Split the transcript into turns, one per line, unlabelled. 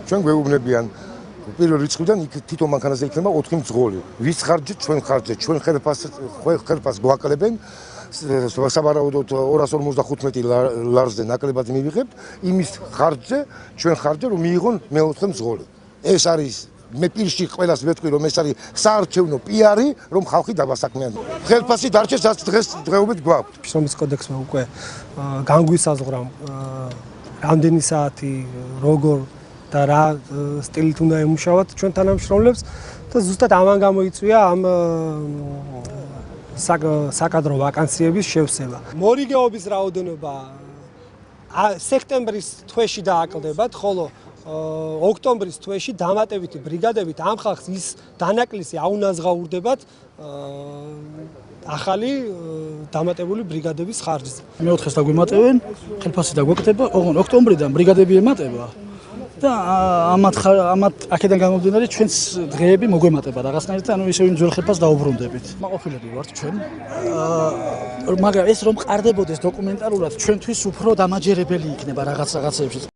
ჩვენ გვეუბნებიან პირველ რიცხვიდან იქ თითო მანქანაზე იქნება 4 მძღოლი. ვის ხარჯზე? ჩვენ ხარჯზე. ჩვენ ხელფასს გვაკლებენ. საბარაუდოდ 255 ლარზე ნაკლებად მივიღებთ. იმის ხარჯზე, ჩვენ ხარჯზე რომ მიიღონ მე-4 მძღოლი. ეს არის მე პირში ყველას ვეთქვი რომ ეს არის საარჩევნო პიარი რომ ხალხი დაბასაქმიანდება. ხელფასი დარჩეს რაც დღეობით გვაქვს.
შრომის კოდექსმა უკვე განგვისაზღვრა რამდენი საათი როგორ და რა სტილით უნდა ემუშავოთ ჩვენ თანამშრომლებს და ზუსტად ამან გამოიწვია ამ საკადრო ვაკანსიების შევსება. მორიგეობის რაოდენობა სექტემბრის თვეში დააკლდებათ, ხოლო ოქტომბრის თვეში დამატებითი ბრიგადებით ამ ხალხს ის დანაკლისი აუნაზღაურდებათ ახალი დამატებული ბრიგადების ხარჯზე.
მე-4-ს დაგვემატებენ, ხელფასი დაგვეკეთება, ოღონდ ოქტომბრიდან ბრიგადები ემატება და ამათ აქედან გამომდინარე ჩვენს დღეები მოგვემატება რაღაცნაირად, ანუ ისევ იმ ძველ ხელფასს დაუბრუნდებით. მაყოფილები ვართ ჩვენ. მაგრამ ეს რომ ყარდებოდეს დოკუმენტალურად ჩვენთვის უფრო დამაჯერებელი იქნება რაღაცეებში.